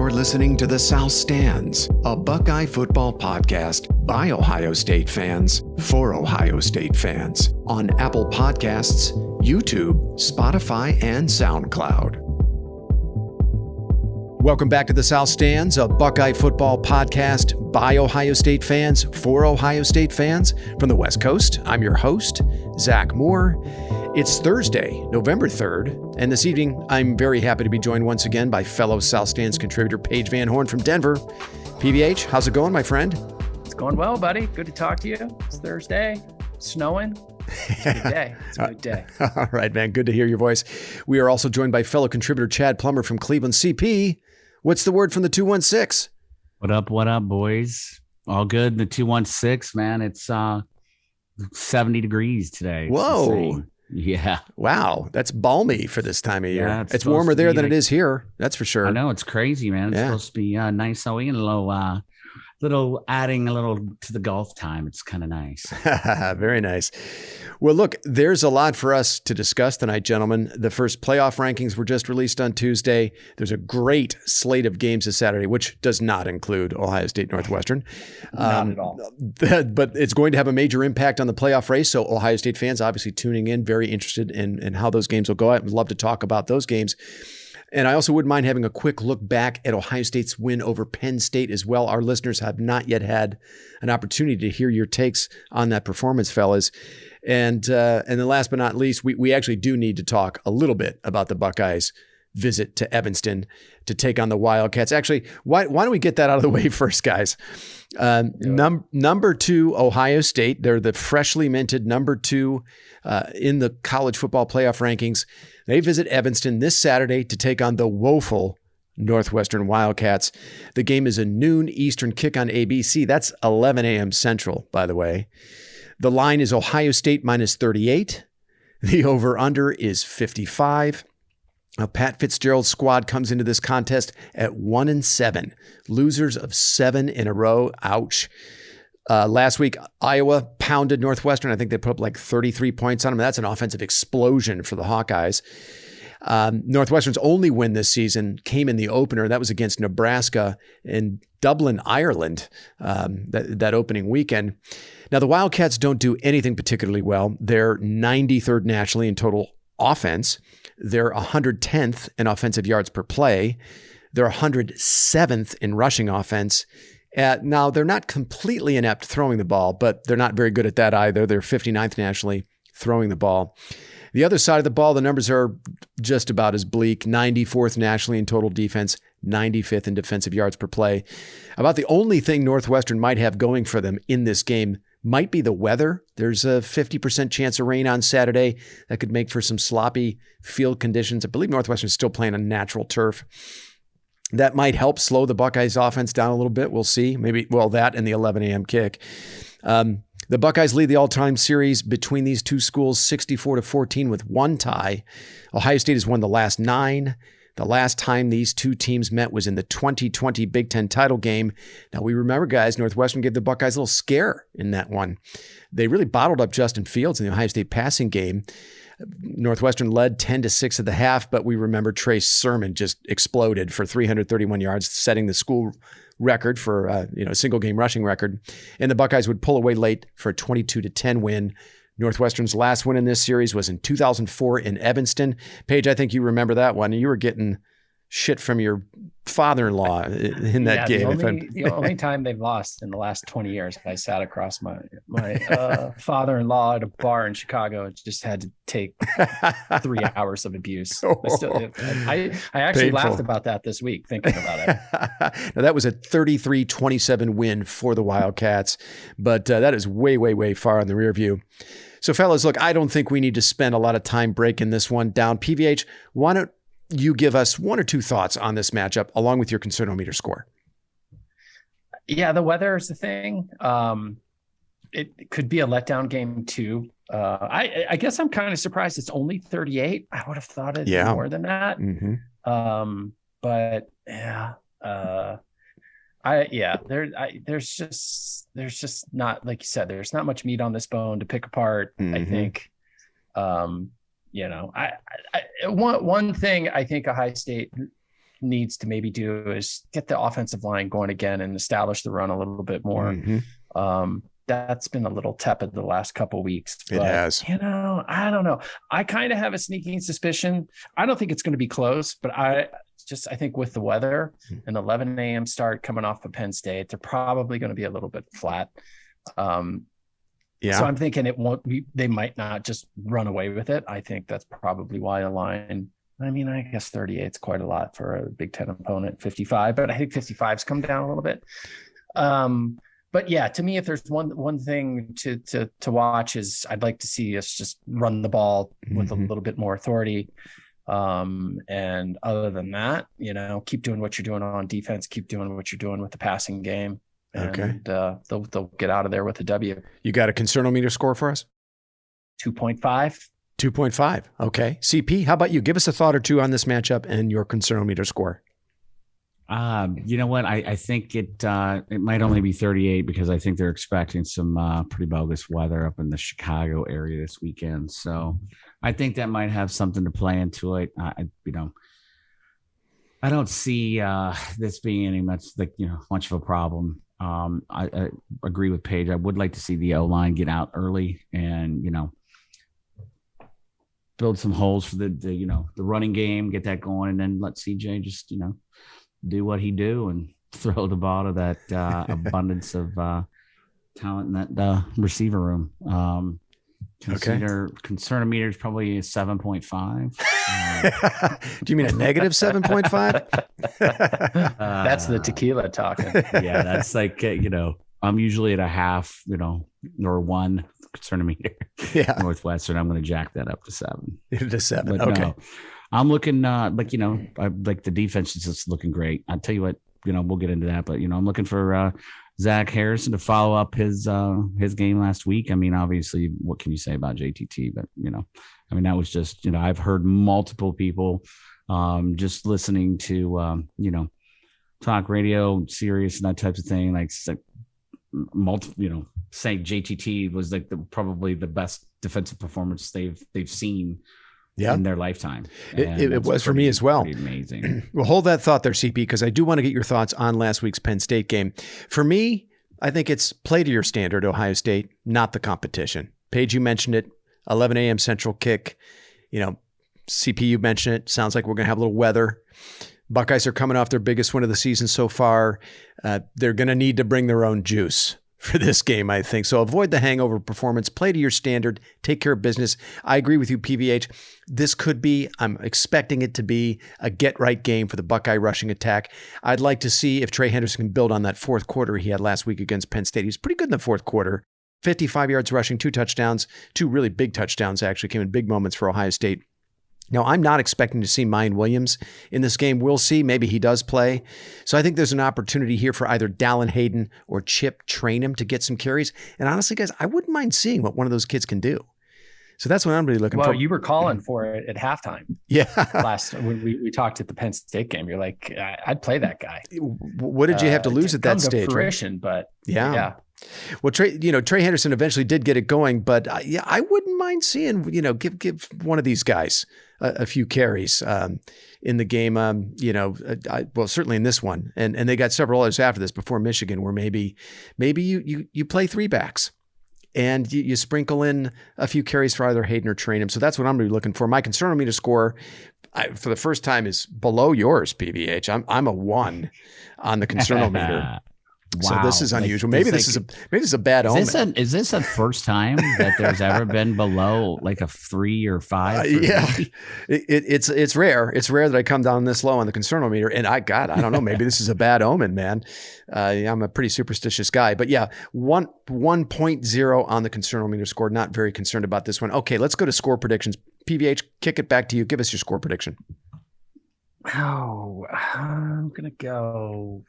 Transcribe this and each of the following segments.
You're listening to The South Stands, a Buckeye football podcast by Ohio State fans for Ohio State fans on Apple Podcasts, YouTube, Spotify, and SoundCloud. Welcome back to The South Stands, a Buckeye football podcast by Ohio State fans for Ohio State fans from the West Coast. I'm your host, Zach Moore. It's Thursday, November 3rd, and this evening I'm very happy to be joined once again by fellow South Stands contributor Paige Van Horn from Denver. PVH, how's it going, my friend? It's going well, buddy. Good to talk to you. It's Thursday, snowing. It's a good day. It's a good day. All right, man. Good to hear your voice. We are also joined by fellow contributor Chad Plummer from Cleveland. CP, what's the word from the 216? What up, boys? All good in the 216, man. It's 70 degrees today. Whoa. Yeah. Wow. That's balmy for this time of year. Yeah, it's warmer there than it is here. That's for sure. I know. It's crazy, man. It's supposed to be nice snowy and adding a little to the golf time. It's kind of nice. Very nice. Well, look, there's a lot for us to discuss tonight, gentlemen. The first playoff rankings were just released on Tuesday. There's a great slate of games this Saturday, which does not include Ohio State Northwestern. Not at all. But it's going to have a major impact on the playoff race. So Ohio State fans obviously tuning in, very interested in how those games will go. I'd love to talk about those games. And I also wouldn't mind having a quick look back at Ohio State's win over Penn State as well. Our listeners have not yet had an opportunity to hear your takes on that performance, fellas. And then last but not least, we actually do need to talk a little bit about the Buckeyes' visit to Evanston to take on the Wildcats. Actually, why don't we get that out of the way first, guys? Number 2, Ohio State. They're the freshly minted number 2 in the college football playoff rankings. They visit Evanston this Saturday to take on the woeful Northwestern Wildcats. The game is a noon Eastern kick on ABC. That's 11 a.m. Central, by the way. The line is Ohio State minus 38. The over-under is 55. Now, Pat Fitzgerald's squad comes into this contest at 1-7. Losers of 7 in a row. Ouch. Last week, Iowa pounded Northwestern. I think they put up like 33 points on them. That's an offensive explosion for the Hawkeyes. Northwestern's only win this season came in the opener. That was against Nebraska in Dublin, Ireland, that opening weekend. Now, the Wildcats don't do anything particularly well. They're 93rd nationally in total offense. They're 110th in offensive yards per play. They're 107th in rushing offense. Now, they're not completely inept throwing the ball, but they're not very good at that either. They're 59th nationally throwing the ball. The other side of the ball, the numbers are just about as bleak. 94th nationally in total defense, 95th in defensive yards per play. About the only thing Northwestern might have going for them in this game might be the weather. There's a 50% chance of rain on Saturday. That could make for some sloppy field conditions. I believe Northwestern's still playing on natural turf. That might help slow the Buckeyes offense down a little bit. We'll see. Maybe, that and the 11 a.m. kick. The Buckeyes lead the all-time series between these two schools 64-14 with one tie. Ohio State has won the last 9. The last time these two teams met was in the 2020 Big Ten title game. Now, we remember, guys, Northwestern gave the Buckeyes a little scare in that one. They really bottled up Justin Fields in the Ohio State passing game. Northwestern led 10-6 at the half, but we remember Trey Sermon just exploded for 331 yards, setting the school record for a single game rushing record. And the Buckeyes would pull away late for a 22-10 win. Northwestern's last win in this series was in 2004 in Evanston. Paige, I think you remember that one. You were getting shit from your father-in-law in that game. The only time they've lost in the last 20 years, I sat across my father-in-law at a bar in Chicago and just had to take 3 hours of abuse. I actually laughed about that this week, thinking about it. Now, that was a 33-27 win for the Wildcats, but that is way, way, way far in the rear view. So, fellas, look, I don't think we need to spend a lot of time breaking this one down. PVH, why don't you give us 1 or 2 thoughts on this matchup, along with your Concernometer score? Yeah, the weather is the thing. It could be a letdown game too. I guess I'm kind of surprised it's only 38. I would have thought it'd be more than that. Mm-hmm. But yeah, there's just not, like you said, there's not much meat on this bone to pick apart. Mm-hmm. I think, one thing I think Ohio State needs to maybe do is get the offensive line going again and establish the run a little bit more. Mm-hmm. That's been a little tepid the last couple of weeks. It has. I don't know. I kind of have a sneaking suspicion. I don't think it's going to be close, but I think with the weather, an 11 a.m. start coming off of Penn State, they're probably going to be a little bit flat. So I'm thinking they might not just run away with it. I think that's probably why the line, I guess 38 is quite a lot for a Big Ten opponent, 55, but I think 55's come down a little bit. But yeah, to me, if there's one thing to watch is I'd like to see us just run the ball with a little bit more authority. And other than that, keep doing what you're doing on defense, keep doing what you're doing with the passing game. And they'll get out of there with a W. You got a concernometer score for us? 2.5. 2.5. Okay. CP, how about you? Give us a thought or two on this matchup and your concernometer score. You know what? I think it might only be 38 because I think they're expecting some pretty bogus weather up in the Chicago area this weekend. So I think that might have something to play into it. I don't see this being any much of a problem. I agree with Paige. I would like to see the O-line get out early and build some holes for the running game, get that going, and then let CJ just do what he do and throw the ball to that abundance of talent in that receiver room. Concernometer is probably a 7.5. Do you mean a negative 7.5? That's the tequila talking. Yeah, that's like I'm usually at a half, or 1 concernometer. Yeah, Northwestern. I'm going to jack that up to 7. To 7. But okay. No, I'm looking like the defense is just looking great. I'll tell you what, we'll get into that, but I'm looking for Zach Harrison to follow up his game last week. Obviously, what can you say about JTT? But that was just I've heard multiple people just listening to talk radio, Sirius, and that type of thing, like multiple saying JTT was like probably the best defensive performance they've seen. Yeah, in their lifetime. It was for me as well. Amazing. Well, hold that thought there, CP, because I do want to get your thoughts on last week's Penn State game. For me, I think it's play to your standard, Ohio State, not the competition. Paige, you mentioned it, 11 a.m. Central kick. CP, you mentioned it. Sounds like we're going to have a little weather. Buckeyes are coming off their biggest win of the season so far. They're going to need to bring their own juice for this game, I think. So avoid the hangover performance, play to your standard, take care of business. I agree with you, PVH. This could be, I'm expecting it to be a get-right game for the Buckeye rushing attack. I'd like to see if Trey Henderson can build on that fourth quarter he had last week against Penn State. He was pretty good in the fourth quarter. 55 yards rushing, 2 touchdowns, 2 really big touchdowns actually came in big moments for Ohio State. Now, I'm not expecting to see Mayan Williams in this game. We'll see. Maybe he does play. So I think there's an opportunity here for either Dallin Hayden or Chip Trainum to get some carries. And honestly, guys, I wouldn't mind seeing what one of those kids can do. So that's what I'm really looking for. Well, you were calling for it at halftime. Yeah. When we talked at the Penn State game. You're like, I'd play that guy. What did you have to lose at that stage? Fruition, right? But yeah. Well, Trey Henderson eventually did get it going, but I wouldn't mind seeing, give one of these guys a few carries in the game. Certainly in this one, and they got several others after this before Michigan, where maybe you play 3 backs and you sprinkle in a few carries for either Hayden or Trainum. So that's what I'm going to be looking for. My concernometer score for the first time is below yours, PVH. I'm a 1 on the concernometer. Wow. So this is unusual. Maybe this is a bad omen. Is this the first time that there's ever been below like a 3 or 5? Yeah, it's rare. It's rare that I come down this low on the concernometer. And I don't know. Maybe this is a bad omen, man. I'm a pretty superstitious guy. But yeah, 1.0 on the concernometer score. Not very concerned about this one. Okay, let's go to score predictions. PVH, kick it back to you. Give us your score prediction. Oh, I'm gonna go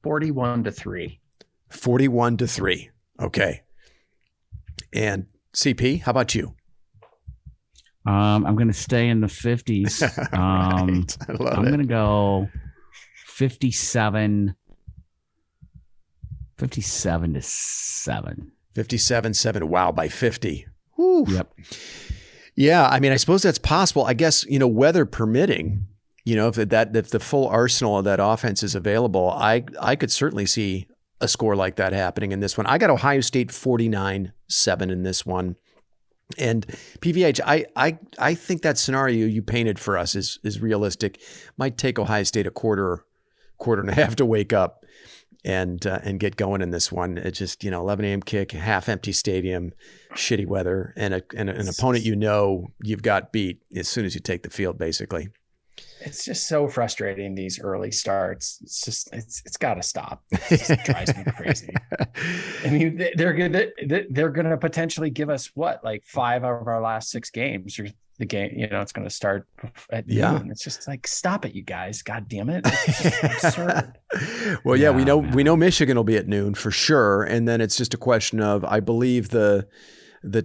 41-3. 41-3. Okay. And CP, how about you? I'm going to stay in the 50s. Right. I'm going to go 57-7. 57-7. Wow, by 50. Whew. Yep. Yeah, I suppose that's possible. I guess, weather permitting. if the full arsenal of that offense is available, I could certainly see a score like that happening in this one. I got Ohio State 49-7 in this one. And PVH, I think that scenario you painted for us is realistic. Might take Ohio State a quarter and a half to wake up and get going in this one. It's just 11 a.m. kick, half empty stadium, shitty weather, and an opponent you've got beat as soon as you take the field, basically. It's just so frustrating, these early starts. It's got to stop. It just drives me crazy. I mean, they're going to potentially give us like 5 out of our last 6 games, or the game, it's going to start at noon. It's just like, stop it, you guys. God damn it. It's just absurd. Well, we know Michigan will be at noon for sure. And then it's just a question of, I believe the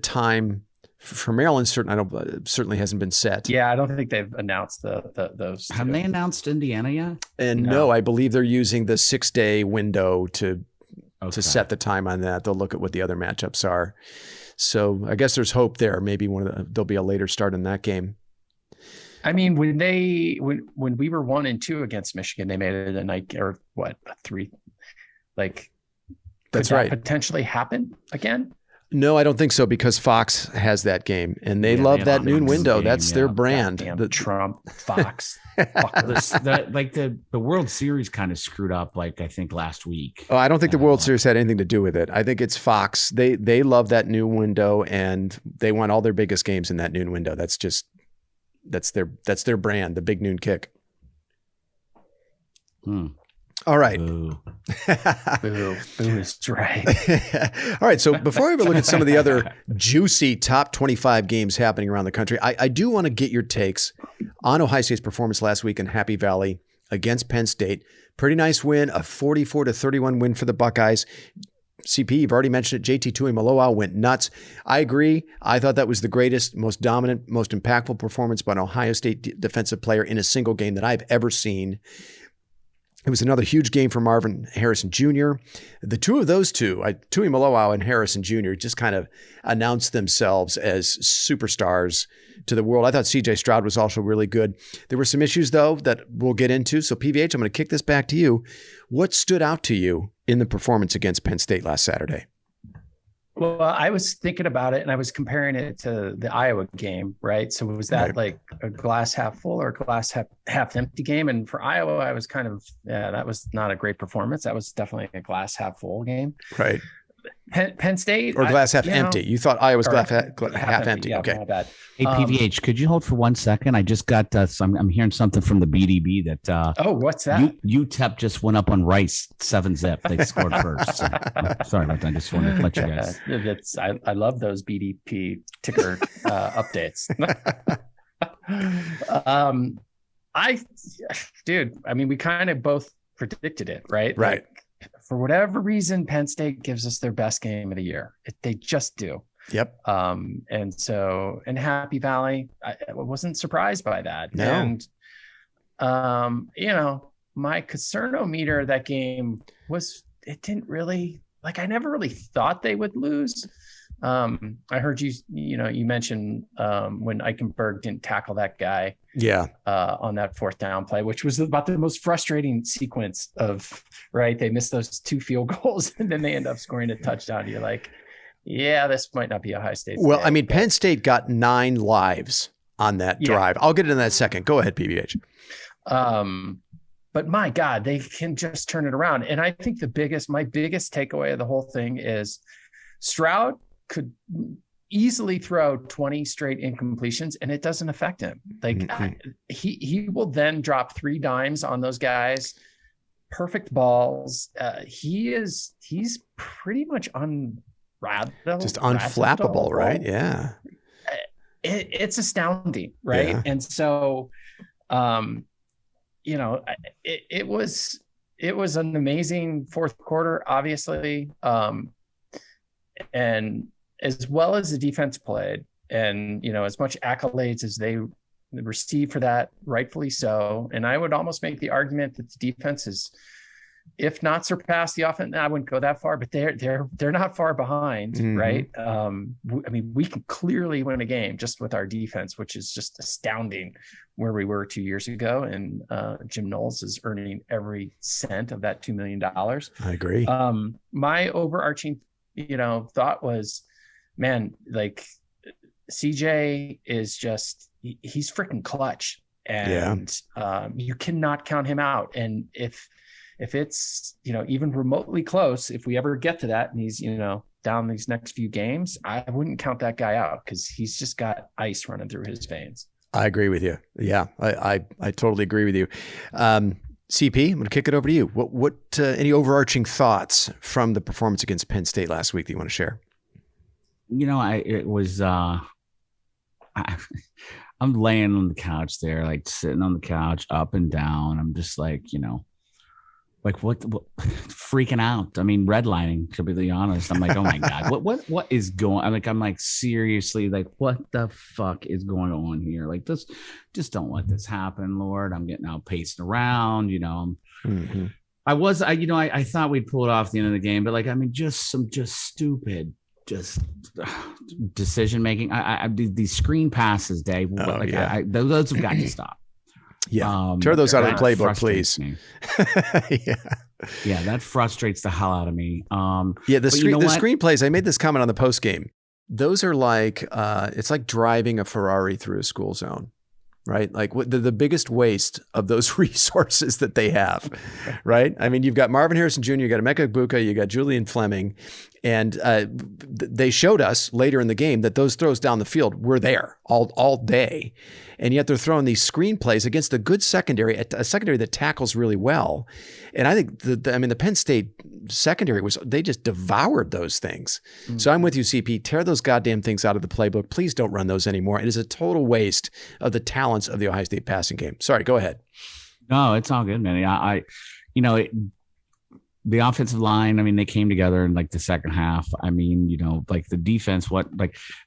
time for Maryland certainly hasn't been set. Yeah, I don't think they've announced those. Have they announced Indiana yet? And no, I believe they're using the 6-day window to set the time on that. They'll look at what the other matchups are. So I guess there's hope there. Maybe there'll be a later start in that game. I mean, when we were 1-2 against Michigan, they made it a night, or what, a 3. Like, that's could that right. Potentially happen again? No, I don't think so, because Fox has that game, and they love that noon window. That's their brand. The Trump, Fox. The World Series kind of screwed up, I think last week. Oh, I don't think the World Series had anything to do with it. I think it's Fox. They love that noon window, and they want all their biggest games in that noon window. That's their brand, the big noon kick. All right. Boo. Boo is right. All right. So before we look at some of the other juicy top 25 games happening around the country, I do want to get your takes on Ohio State's performance last week in Happy Valley against Penn State. Pretty nice win, a 44-31 win for the Buckeyes. CP, you've already mentioned it. JT Tuimoloau went nuts. I agree. I thought that was the greatest, most dominant, most impactful performance by an Ohio State defensive player in a single game that I've ever seen. It was another huge game for Marvin Harrison Jr. The two of those two, Tuimoloau and Harrison Jr., just kind of announced themselves as superstars to the world. I thought CJ Stroud was also really good. There were some issues, though, that we'll get into. So, PVH, I'm going to kick this back to you. What stood out to you in the performance against Penn State last Saturday? Well, I was thinking about it, and I was comparing it to the Iowa game, right? So was that like a glass half full or a glass half empty game? And for Iowa, I was that was not a great performance. That was definitely a glass half full game. Right. Penn State. Or glass half empty. You thought Iowa's glass half empty. Yeah, okay. My bad. Hey, PVH, could you hold for 1 second? I just got I'm hearing something from the BDB that what's that? UTEP just went up on Rice 7-zip. They scored first. So, sorry about that. I just wanted to let you guys. I love those BDP ticker updates. I mean, we kind of both predicted it, right? Right. Like, for whatever reason, Penn State gives us their best game of the year. They just do. Yep. And so in Happy Valley, I wasn't surprised by that. No. And, my concernometer that game it didn't really, I never really thought they would lose. I heard you mentioned when Eichenberg didn't tackle that guy. Yeah. On that 4th down play, which was about the most frustrating sequence of, right? They missed those 2 field goals and then they end up scoring a touchdown. You're like, yeah, this might not be Ohio State. Well, I mean, Penn State got 9 lives on that drive. I'll get into that in a second. Go ahead, PBH. But my God, they can just turn it around. And I think my biggest takeaway of the whole thing is Stroud could easily throw 20 straight incompletions and it doesn't affect him. He will then drop 3 dimes on those guys, perfect balls. He's pretty much just unflappable, right? Yeah. It's astounding, right? Yeah. And so it was an amazing 4th quarter, obviously. And as well as the defense played, and as much accolades as they received for that, rightfully so. And I would almost make the argument that the defense is if not surpass the offense. I wouldn't go that far, but they're not far behind, right? I mean, we can clearly win a game just with our defense, which is just astounding where we were 2 years ago. And Jim Knowles is earning every cent of that $2 million. I agree. My overarching, thought was, man, like CJ is just, he's freaking clutch, and you cannot count him out. And if it's, even remotely close, if we ever get to that and he's, down these next few games, I wouldn't count that guy out because he's just got ice running through his veins. I agree with you. Yeah, I totally agree with you. CP, I'm going to kick it over to you. What any overarching thoughts from the performance against Penn State last week that you want to share? I'm laying on the couch there, like sitting on the couch up and down. I'm just like, like what freaking out. I mean, redlining, to be honest. I'm like, oh my God, what is going on? I'm like, seriously, like what the fuck is going on here? Like this, just don't let this happen, Lord. I'm getting out pacing around, I thought we'd pull it off at the end of the game, but like, I mean, just stupid, decision making. I these screen passes, Dave. Those have got to stop. Yeah, tear those out of the playbook, please. Yeah, that frustrates the hell out of me. The screen plays. I made this comment on the post game. Those are like it's like driving a Ferrari through a school zone, right? Like the biggest waste of those resources that they have, right? I mean, you've got Marvin Harrison Jr., you got Emeka Egbuka, you got Julian Fleming, and they showed us later in the game that those throws down the field were there all day. And yet they're throwing these screenplays against a good secondary, a secondary that tackles really well. And I think the Penn State secondary they just devoured those things. Mm-hmm. So I'm with you, CP. Tear those goddamn things out of the playbook. Please don't run those anymore. It is a total waste of the talents of the Ohio State passing game. Sorry, go ahead. No, it's all good, man. The offensive line, I mean, they came together in like the second half. I mean, like the defense,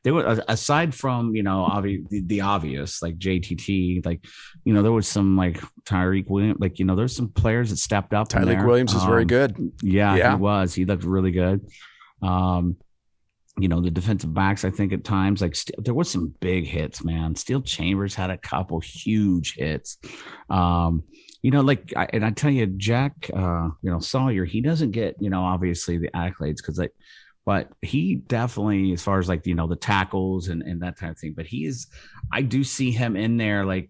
they were, aside from, the obvious, like JTT, like, there was some like Tyreek Williams, like, there's some players that stepped up. Tyreek Williams is very good. Yeah, he was. He looked really good. The defensive backs, I think at times, like there was some big hits, man. Steel Chambers had a couple huge hits. I tell you, Jack, Sawyer, he doesn't get, obviously the accolades but he definitely, as far as like, the tackles and that type of thing, but I do see him in there, like,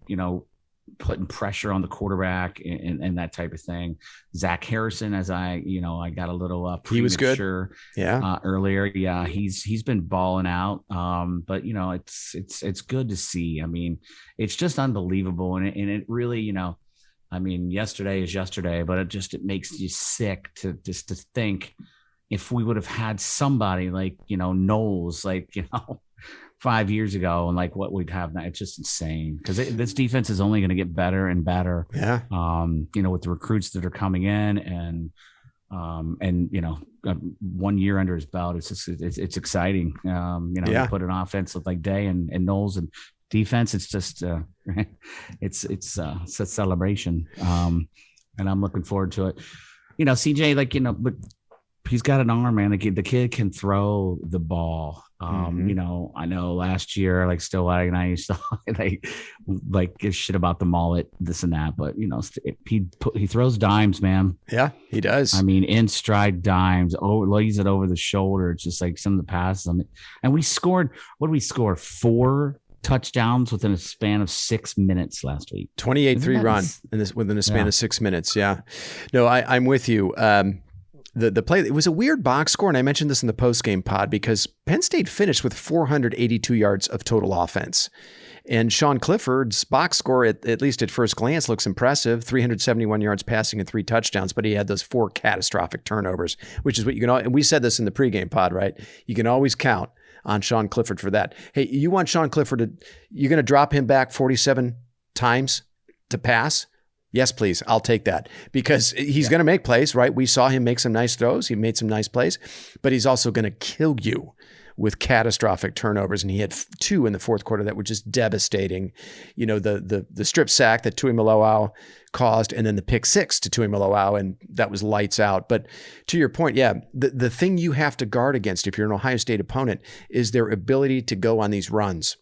putting pressure on the quarterback and that type of thing. Zach Harrison, as I got a little, he was good. Earlier. Yeah. He's been balling out. But it's good to see. I mean, it's just unbelievable. And it really, I mean, yesterday is yesterday, but it makes you sick to think if we would have had somebody like, Knowles, like, 5 years ago and like what we'd have now. It's just insane because this defense is only going to get better and better. Yeah. With the recruits that are coming in and 1 year under his belt, it's exciting. You put an offense with like Day and Knowles and defense, it's just it's a celebration, and I'm looking forward to it. CJ, but he's got an arm, man. The kid can throw the ball. I know last year, like Stillwater and I used to like give shit about the mullet, this and that, but he throws dimes, man. Yeah, he does. I mean, in stride dimes, lays it over the shoulder. It's just like some of the passes. And we scored. What did we score? 4 touchdowns within a span of 6 minutes last week. 28-3 run within a span of 6 minutes. Yeah. No, I'm with you. The play, it was a weird box score, and I mentioned this in the post-game pod because Penn State finished with 482 yards of total offense. And Sean Clifford's box score, at least at first glance, looks impressive. 371 yards passing and 3 touchdowns, but he had those 4 catastrophic turnovers, which is what you can, and we said this in the pregame pod, right? You can always count on Sean Clifford for that. Hey, you want Sean Clifford you're going to drop him back 47 times to pass? Yes, please. I'll take that because he's going to make plays, right? We saw him make some nice throws. He made some nice plays, but he's also going to kill you with catastrophic turnovers, and he had 2 in the fourth quarter that were just devastating. You know, the strip sack that Tuimoloau caused, and then the pick 6 to Tuimoloau, and that was lights out. But to your point, yeah, the thing you have to guard against if you're an Ohio State opponent is their ability to go on these runs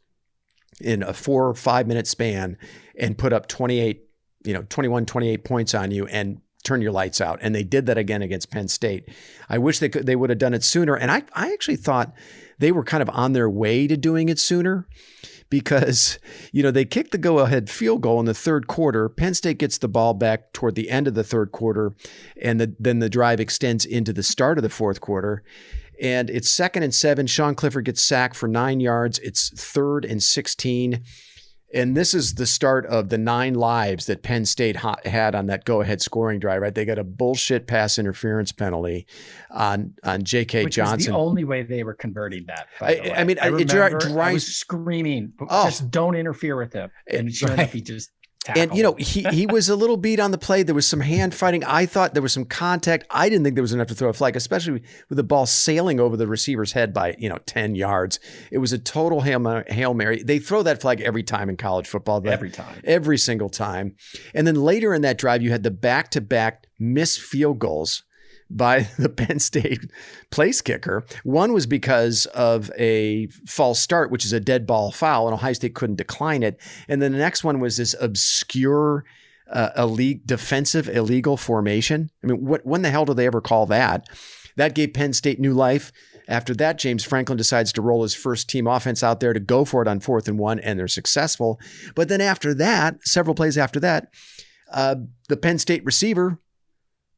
in a 4 or 5 minute span and put up 21, 28 points on you and turn your lights out. And they did that again against Penn State. I wish they would have done it sooner. And I actually thought they were kind of on their way to doing it sooner, because, you know, they kicked the go-ahead field goal in the third quarter. Penn State gets the ball back toward the end of the third quarter, and then the drive extends into the start of the fourth quarter. And it's 2nd and 7. Sean Clifford gets sacked for 9 yards. It's 3rd and 16. And this is the start of the 9 lives that Penn State had on that go-ahead scoring drive, right? They got a bullshit pass interference penalty on J.K. Johnson. Which was the only way they were converting that, I mean, I was screaming, just don't interfere with him. And sure enough, he just tackled. And, you know, he was a little beat on the play. There was some hand fighting. I thought there was some contact. I didn't think there was enough to throw a flag, especially with the ball sailing over the receiver's head by, 10 yards. It was a total Hail Mary. They throw that flag every time in college football. Every time. Every single time. And then later in that drive, you had the back-to-back missed field goals by the Penn State place kicker. One was because of a false start, which is a dead ball foul, and Ohio State couldn't decline it. And then the next one was this obscure defensive illegal formation. I mean, when the hell do they ever call that? That gave Penn State new life. After that, James Franklin decides to roll his first team offense out there to go for it on 4th and 1, and they're successful. But then after that, several plays after that, the Penn State receiver,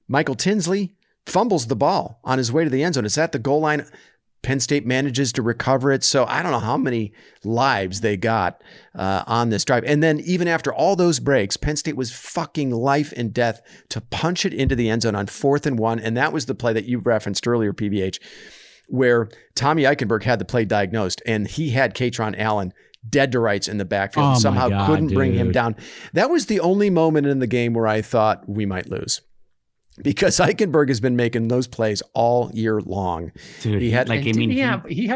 Michael Tinsley, fumbles the ball on his way to the end zone. It's at the goal line. Penn State manages to recover it. So I don't know how many lives they got on this drive. And then even after all those breaks, Penn State was fucking life and death to punch it into the end zone on 4th and 1. And that was the play that you referenced earlier, PBH, where Tommy Eichenberg had the play diagnosed, and he had Katron Allen dead to rights in the backfield and somehow couldn't bring him down. That was the only moment in the game where I thought we might lose, because Eichenberg has been making those plays all year long. Dude, he had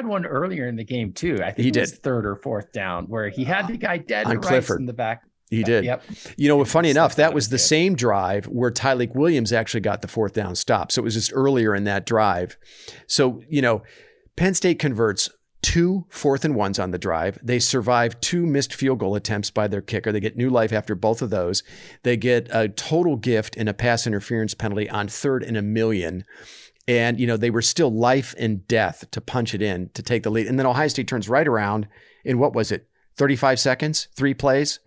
one earlier in the game too. I think it was 3rd or 4th down where he had the guy dead to rights in the back. He did. Yep. You know, funny enough, that was the same drive where Tyleek Williams actually got the 4th down stop. So it was just earlier in that drive. So, you know, Penn State converts 2 4th and 1s on the drive. They survive 2 missed field goal attempts by their kicker. They get new life after both of those. They get a total gift in a pass interference penalty on 3rd and 1,000,000. And, you know, they were still life and death to punch it in to take the lead. And then Ohio State turns right around in, what was it, 35 seconds, 3 plays,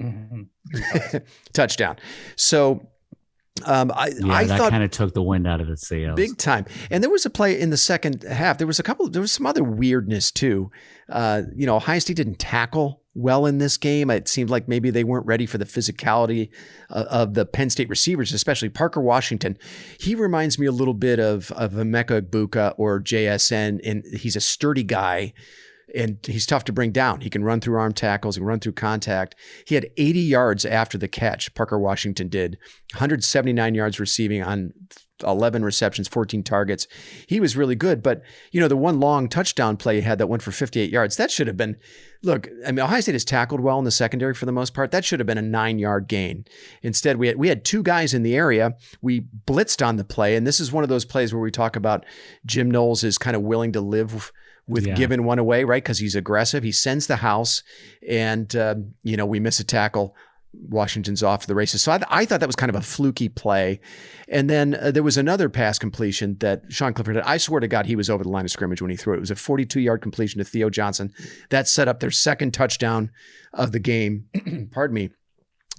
touchdown. So I thought kind of took the wind out of the sails big time. And there was a play in the second half. There was some other weirdness too. Ohio State didn't tackle well in this game. It seemed like maybe they weren't ready for the physicality of the Penn State receivers, especially Parker Washington. He reminds me a little bit of Emeka Egbuka or JSN, and he's a sturdy guy. And he's tough to bring down. He can run through arm tackles. He can run through contact. He had 80 yards after the catch. Parker Washington did 179 yards receiving on 11 receptions, 14 targets. He was really good. But, you know, the one long touchdown play he had that went for 58 yards, that should have been, look, I mean, Ohio State has tackled well in the secondary for the most part. That should have been a 9-yard gain. Instead, we had 2 guys in the area. We blitzed on the play. And this is one of those plays where we talk about Jim Knowles is kind of willing to live with giving one away, right? Because he's aggressive. He sends the house, and, we miss a tackle. Washington's off to the races. So I thought that was kind of a fluky play. And then there was another pass completion that Sean Clifford had. I swear to God, he was over the line of scrimmage when he threw it. It was a 42-yard completion to Theo Johnson. That set up their second touchdown of the game. Pardon me.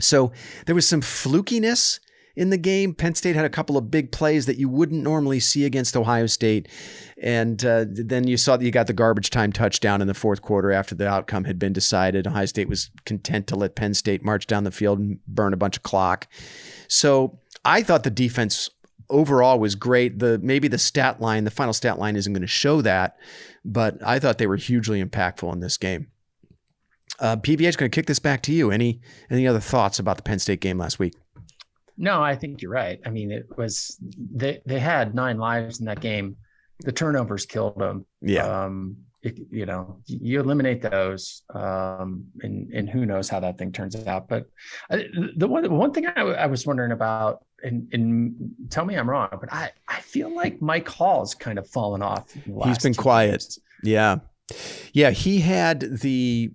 So there was some flukiness in the game. Penn State had a couple of big plays that you wouldn't normally see against Ohio State. And then you saw that you got the garbage time touchdown in the fourth quarter after the outcome had been decided. Ohio State was content to let Penn State march down the field and burn a bunch of clock. So I thought the defense overall was great. Maybe the stat line, the final stat line isn't going to show that, but I thought they were hugely impactful in this game. PBH, going to kick this back to you. Any other thoughts about the Penn State game last week? No, I think you're right. I mean, it was they had 9 lives in that game. The turnovers killed them. Yeah. you eliminate those, and who knows how that thing turns out. But the one thing I was wondering about, and tell me I'm wrong, but I feel like Mike Hall's kind of fallen off. He's been quiet. Games. Yeah. He had the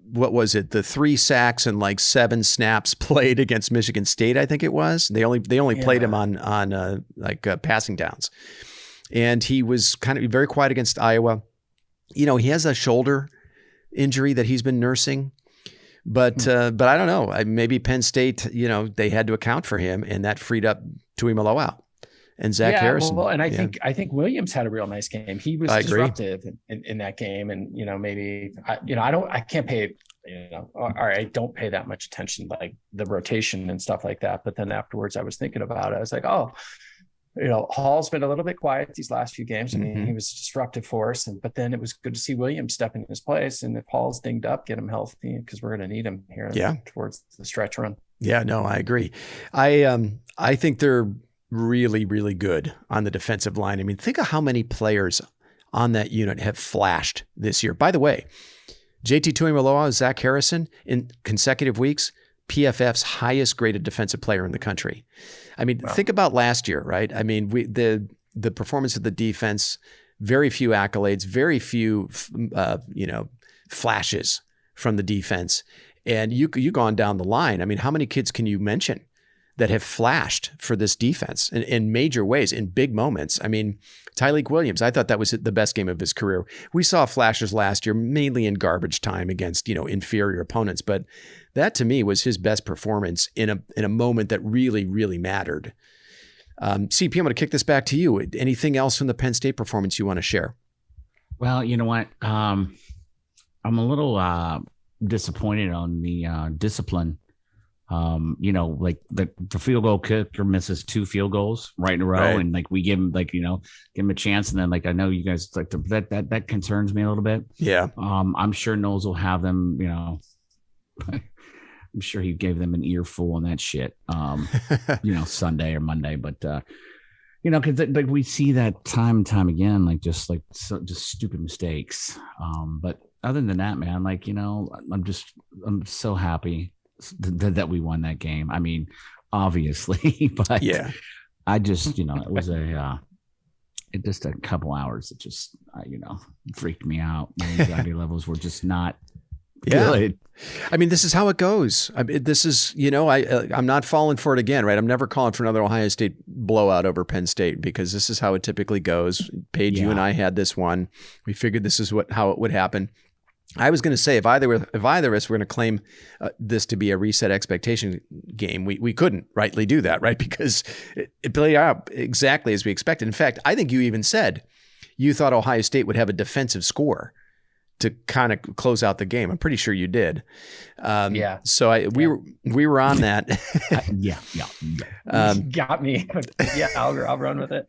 3 sacks and like 7 snaps played against Michigan State, I think it was. They only played him on passing downs. And he was kind of very quiet against Iowa. He has a shoulder injury that he's been nursing, but I don't know. Maybe Penn State, they had to account for him, and that freed up Tuimoloau and Zach Harrison. Well, and I think Williams had a real nice game. He was disruptive in that game, and maybe I can't pay. Or I don't pay that much attention, like the rotation and stuff like that. But then afterwards, I was thinking about it. I was like, Hall's been a little bit quiet these last few games. I mean, he was a disruptive force, but then it was good to see Williams step in his place. And if Hall's dinged up, get him healthy, because we're going to need him here towards the stretch run. Yeah, no, I agree. I think they're really, really good on the defensive line. I mean, think of how many players on that unit have flashed this year. By the way, JT Tuimoloau, Zach Harrison in consecutive weeks, PFF's highest graded defensive player in the country. I mean, Think about last year, right? I mean, the performance of the defense, very few accolades, very few, flashes from the defense. And you gone down the line. I mean, how many kids can you mention that have flashed for this defense in major ways, in big moments? I mean, Tyleik Williams, I thought that was the best game of his career. We saw flashes last year, mainly in garbage time against, inferior opponents. But that to me was his best performance in a moment that really, really mattered. CP, I'm going to kick this back to you. Anything else from the Penn State performance you want to share? Well, you know what? I'm a little disappointed on the discipline. Like the field goal kicker misses 2 field goals right in a row, right. And like we give him give him a chance, and then I know you guys that concerns me a little bit. Yeah. I'm sure Knowles will have them. I'm sure he gave them an earful on that shit. Sunday or Monday, but because we see that time and time again, just stupid mistakes. But other than that, man, I'm so happy that we won that game. I mean, obviously, but yeah, I just, it was just a couple hours that just, freaked me out. My anxiety levels were just not good. I mean, this is how it goes. This is, I'm not falling for it again, right? I'm never calling for another Ohio State blowout over Penn State, because this is how it typically goes. Paige, you and I had this one. We figured this is how it would happen. I was going to say, if either of us were going to claim this to be a reset expectation game, we couldn't rightly do that, right? Because it played out exactly as we expected. In fact, I think you even said you thought Ohio State would have a defensive score to kind of close out the game. I'm pretty sure you did. So we were on that. Got me. Yeah, I'll run with it.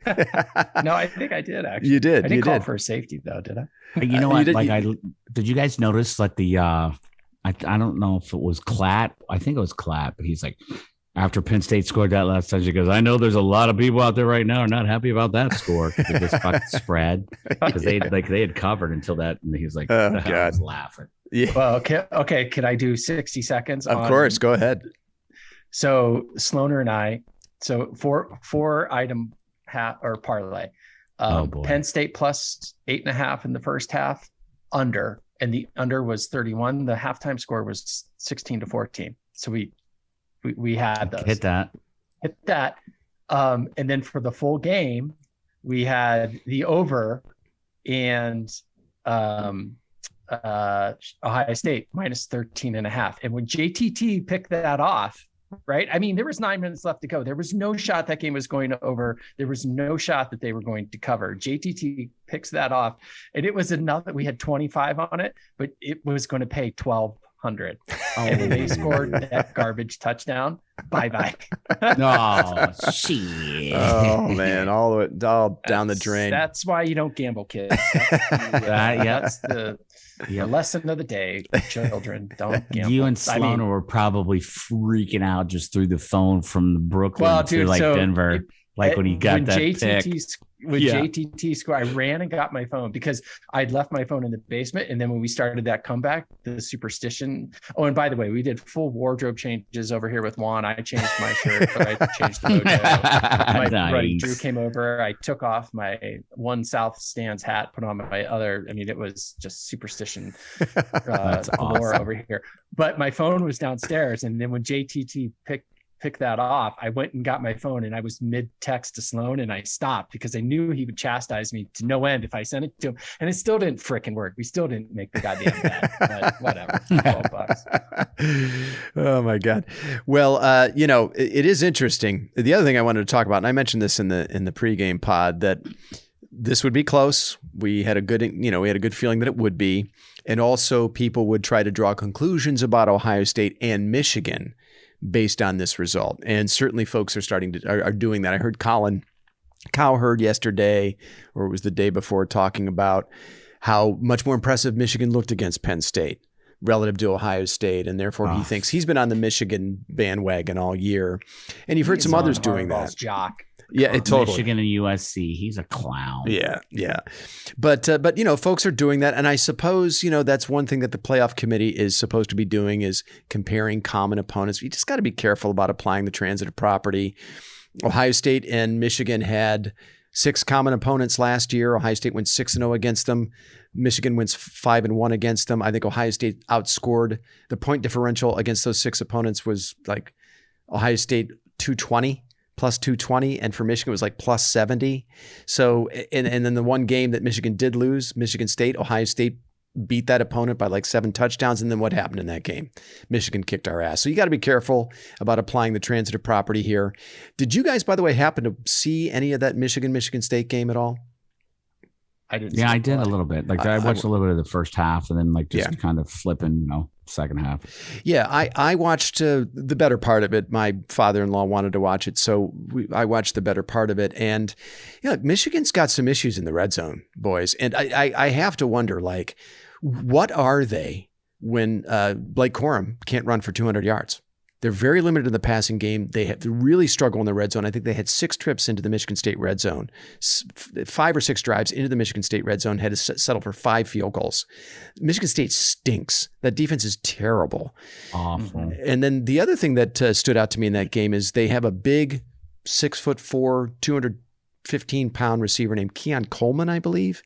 No, I think I did actually. You did. I didn't call for a safety though, did I? You know what? Did you guys notice I don't know if it was Klatt. I think it was Klatt, but he's like, after Penn State scored that last touch, he goes, I know there's a lot of people out there right now who are not happy about that score. They just fucking spread because they had covered until that, and he's like, oh, God. I was laughing. Yeah. Well, okay. Can I do 60 seconds? Of course, go ahead. So Sloaner and I, four item or parlay. Penn State plus 8.5 in the first half, under, and the under was 31. The halftime score was 16-14. So we had those. Hit that. And then for the full game, we had the over and Ohio State minus 13.5. And when JTT picked that off, right? I mean, there was 9 minutes left to go. There was no shot that game was going over. There was no shot that they were going to cover. JTT picks that off, and it was enough that we had 25 on it, but it was going to pay 1,200. And then they scored that garbage touchdown. Bye. No, shit. Oh man, all down the drain. That's why you don't gamble, kids. That's the lesson of the day. Children, don't gamble. You and Sloan were probably freaking out just through the phone from Brooklyn to Denver. When he got that pick. with JTT score, I ran and got my phone because I'd left my phone in the basement. And then when we started that comeback, the superstition. Oh, and by the way, we did full wardrobe changes over here with Juan. I changed my shirt, but I changed the mojo. My buddy Drew came over. I took off my One South Stands hat, put on my other. I mean, it was just superstition lore over here. But my phone was downstairs. And then when JTT picked that off, I went and got my phone and I was mid-text to Sloan and I stopped because I knew he would chastise me to no end if I sent it to him. And it still didn't frickin' work. We still didn't make the goddamn bet, but whatever. $12. Oh my God. Well, it is interesting. The other thing I wanted to talk about, and I mentioned this in the pregame pod, that this would be close. We had a good feeling that it would be. And also people would try to draw conclusions about Ohio State and Michigan based on this result. And certainly folks are doing that. I heard Colin Cowherd yesterday, or it was the day before, talking about how much more impressive Michigan looked against Penn State relative to Ohio State. And therefore he thinks he's been on the Michigan bandwagon all year. And you've heard some others doing that. Jock. Yeah, totally. Michigan and USC. He's a clown. Yeah. But folks are doing that. And I suppose, that's one thing that the playoff committee is supposed to be doing is comparing common opponents. You just got to be careful about applying the transitive property. Ohio State and Michigan had 6 common opponents last year. Ohio State went 6-0 against them. Michigan wins 5-1 against them. I think Ohio State outscored. The point differential against those 6 opponents was like Ohio State 220. Plus 220, and for Michigan it was like plus 70. So, and then the one game that Michigan did lose, Michigan State, Ohio State beat that opponent by like 7 touchdowns. And then what happened in that game? Michigan kicked our ass. So you got to be careful about applying the transitive property here. Did you guys, by the way, happen to see any of that Michigan State game at all? I didn't. Yeah, I did a little bit. Like I watched a little bit of the first half, and then kind of flipping, second half. Yeah, I watched the better part of it. My father-in-law wanted to watch it, so I watched the better part of it. And Michigan's got some issues in the red zone, boys. And I have to wonder, like, what are they when Blake Corum can't run for 200 yards? They're very limited in the passing game. They really struggle in the red zone. I think they had 6 trips into the Michigan State red zone, 5 or 6 drives into the Michigan State red zone, had to settle for 5 field goals. Michigan State stinks. That defense is terrible. Awful. And then the other thing that stood out to me in that game is they have a big 6'4", 215-pound receiver named Keon Coleman, I believe.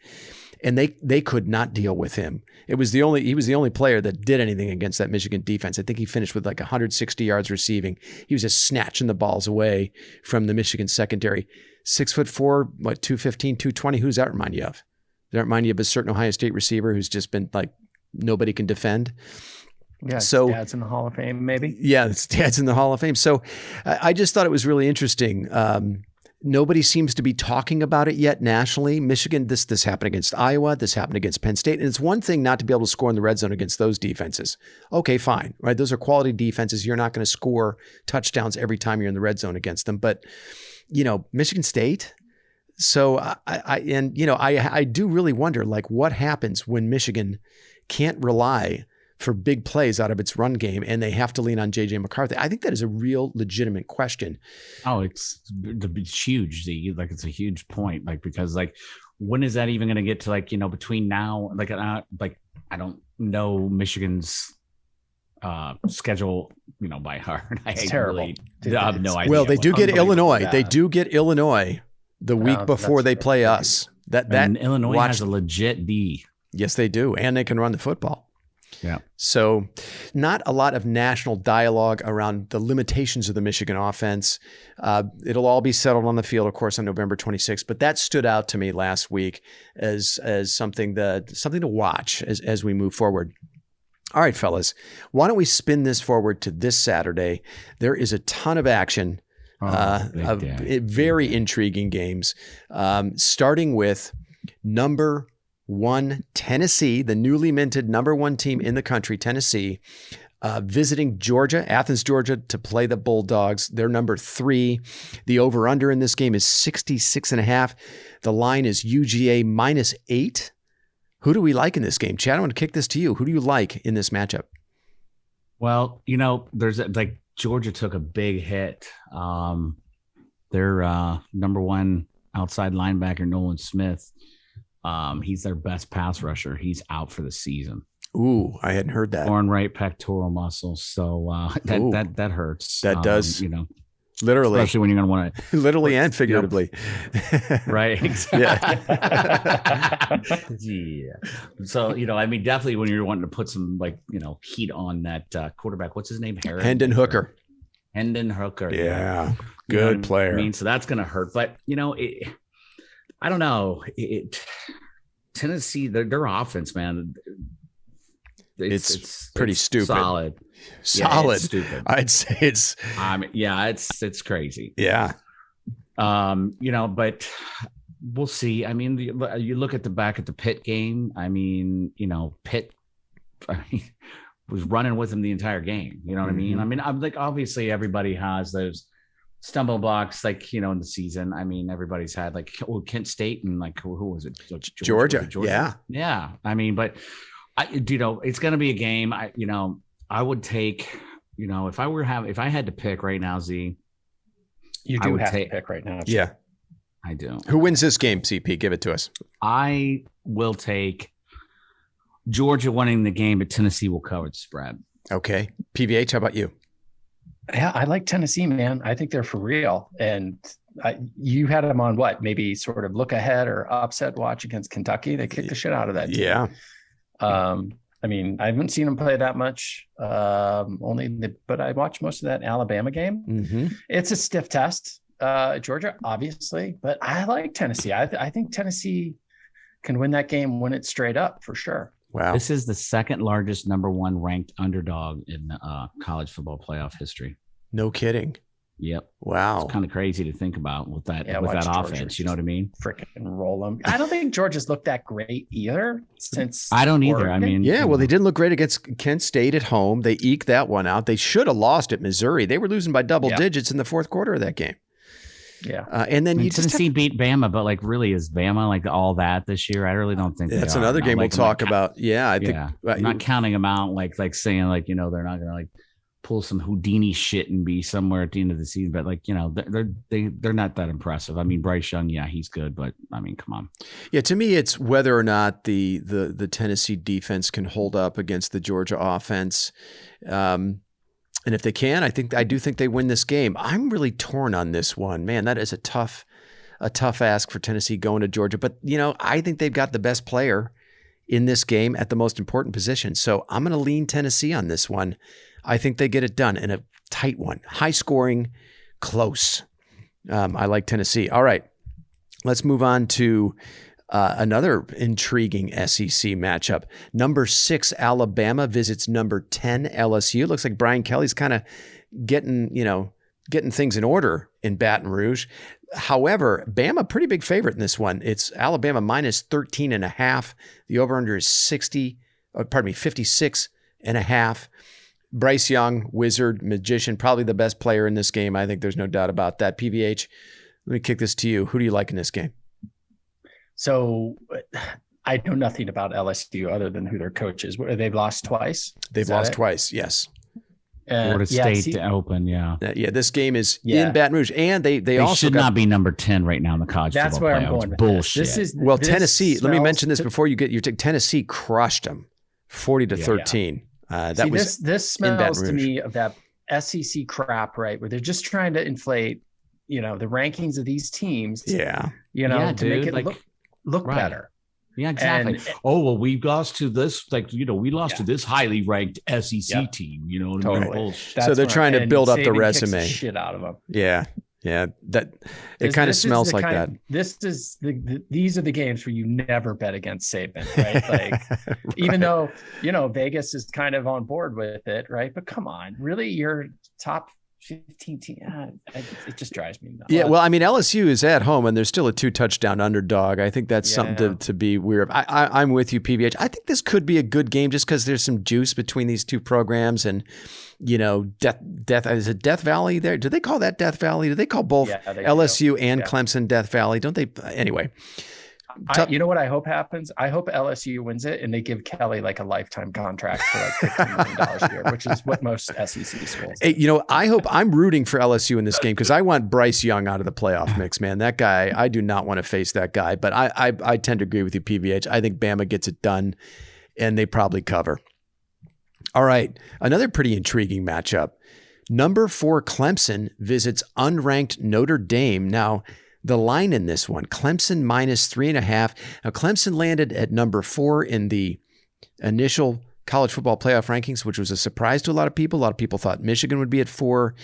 And they could not deal with him. He was the only player that did anything against that Michigan defense. I think he finished with like 160 yards receiving. He was just snatching the balls away from the Michigan secondary. 6'4", 215, 220. Who's that remind you of? Does that remind you of a certain Ohio State receiver who's just been like nobody can defend? Yeah, so dad's in the Hall of Fame, maybe. Yeah, it's dad's in the Hall of Fame. So I just thought it was really interesting. Nobody seems to be talking about it yet nationally. Michigan, this happened against Iowa. This happened against Penn State. And it's one thing not to be able to score in the red zone against those defenses. Okay, fine. Right? Those are quality defenses. You're not going to score touchdowns every time you're in the red zone against them. But, Michigan State. So I do really wonder, like, what happens when Michigan can't rely for big plays out of its run game, and they have to lean on J.J. McCarthy? I think that is a real legitimate question. Oh, it's huge. Like, it's a huge point. Like, because like, when is that even going to get to, like, between now, like I don't know Michigan's schedule, by heart. It's terrible. I have no idea. Well, they do get Illinois. They do get Illinois the week before they play us. And Illinois has a legit D. Yes, they do, and they can run the football. Yeah. So not a lot of national dialogue around the limitations of the Michigan offense. It'll all be settled on the field, of course, on November 26th. But that stood out to me last week as something to watch as we move forward. All right, fellas, why don't we spin this forward to this Saturday? There is a ton of action, very intriguing games, starting with number 1 Tennessee, the newly minted number 1 team in the country, Tennessee, visiting Georgia, Athens, Georgia, to play the Bulldogs. They're number 3. The over-under in this game is 66.5. The line is UGA -8. Who do we like in this game? Chad, I want to kick this to you. Who do you like in this matchup? Well, there's Georgia took a big hit. They're number 1 outside linebacker Nolan Smith. He's their best pass rusher. He's out for the season. Ooh, I hadn't heard that. Torn right pectoral muscle. So that hurts. That does. Literally. Especially when you're going to want to. Literally and figuratively. Yep. Right. Exactly. Yeah. So, definitely when you're wanting to put some heat on that quarterback, what's his name? Hendon Hooker. Hendon Hooker. Yeah. Good player. I mean, so that's going to hurt. But, I don't know. Tennessee, their offense, man. It's pretty stupid. Solid. Yeah, it's stupid. I'd say it's. It's crazy. Yeah. But we'll see. I mean, you look at the Pitt game. I mean, Pitt was running with him the entire game. You know what I mean? I mean, I'm like, obviously everybody has those stumble blocks, in the season. I mean, everybody's had Kent State and who was it? Georgia. Yeah. Yeah. I mean, but it's going to be a game. I would take, if I had to pick right now, Z. You do have to pick right now. Yeah. I do. Who wins this game, CP? Give it to us. I will take Georgia winning the game, but Tennessee will cover the spread. Okay. PVH, how about you? Yeah, I like Tennessee, man. I think they're for real. And you had them on maybe sort of look ahead or upset watch against Kentucky. They kicked the shit out of that team. Yeah. I mean, I haven't seen them play that much, but I watched most of that Alabama game. Mm-hmm. It's a stiff test, Georgia, obviously, but I like Tennessee. I think Tennessee can win that game, win it straight up for sure. Wow. This is the second largest number 1 ranked underdog in college football playoff history. No kidding. Yep. Wow. It's kind of crazy to think about with that offense. Georgia, you know what I mean? Freaking roll them. I don't think Georgia's looked that great either since. I don't either. Oregon. I mean, yeah. Well, they didn't look great against Kent State at home. They eked that one out. They should have lost at Missouri. They were losing by double digits in the fourth quarter of that game. Yeah. And then Tennessee beat Bama, but really is Bama all that this year? I really don't think that's another game we'll talk about. Yeah. I think I'm not counting them out saying they're not going to pull some Houdini shit and be somewhere at the end of the season, but they're not that impressive. I mean, Bryce Young, yeah, he's good, but I mean, come on. Yeah, to me, it's whether or not the Tennessee defense can hold up against the Georgia offense. And if they can, I do think they win this game. I'm really torn on this one. Man, that is a tough ask for Tennessee going to Georgia. But, I think they've got the best player in this game at the most important position. So I'm going to lean Tennessee on this one. I think they get it done in a tight one. High scoring, close. I like Tennessee. All right. Let's move on to another intriguing SEC matchup. Number 6, Alabama visits number 10, LSU. Looks like Brian Kelly's kind of getting things in order in Baton Rouge. However, Bama, pretty big favorite in this one. It's Alabama minus 13.5. The over-under is 56.5. Bryce Young, wizard, magician, probably the best player in this game. I think there's no doubt about that. PVH, let me kick this to you. Who do you like in this game? So I know nothing about LSU other than who their coach is. They've lost twice. They've lost twice, yes. Florida State to open, yeah. Yeah, this game is in Baton Rouge. And they also should not be number 10 right now in the college football playoffs. That's where I'm going with bullshit. Tennessee, let me mention this before you get your Tennessee crushed them 40-13. This smells to me of that SEC crap, right? Where they're just trying to inflate, the rankings of these teams. Yeah. To make it look better. Yeah, exactly. We lost to this, we lost to this highly ranked SEC team. You know what I mean? So they're trying to build up the resume. Shit out of them. Yeah. Yeah, it kind of smells like that. These are the games where you never bet against Saban, right? Even though Vegas is kind of on board with it, right? But come on, really, your top 15 team, it just drives me nuts. Yeah, well, I mean, LSU is at home and they're still a 2-touchdown underdog. I think that's something to be weird of. I'm with you, PVH. I think this could be a good game just because there's some juice between these two programs and. Death is it Death Valley there? Do they call that Death Valley? Do they call both LSU and Clemson Death Valley? Don't they? Anyway, You know what I hope happens? I hope LSU wins it and they give Kelly like a lifetime contract for like $15 million a year, which is what most SEC schools do. Hey, I'm rooting for LSU in this game because I want Bryce Young out of the playoff mix, man. That guy, I do not want to face that guy, but I tend to agree with you, PVH. I think Bama gets it done and they probably cover. All right, another pretty intriguing matchup. Number 4 Clemson visits unranked Notre Dame. Now, the line in this one, Clemson -3.5. Now, Clemson landed at number 4 in the initial college football playoff rankings, which was a surprise to a lot of people. A lot of people thought Michigan would be at 4.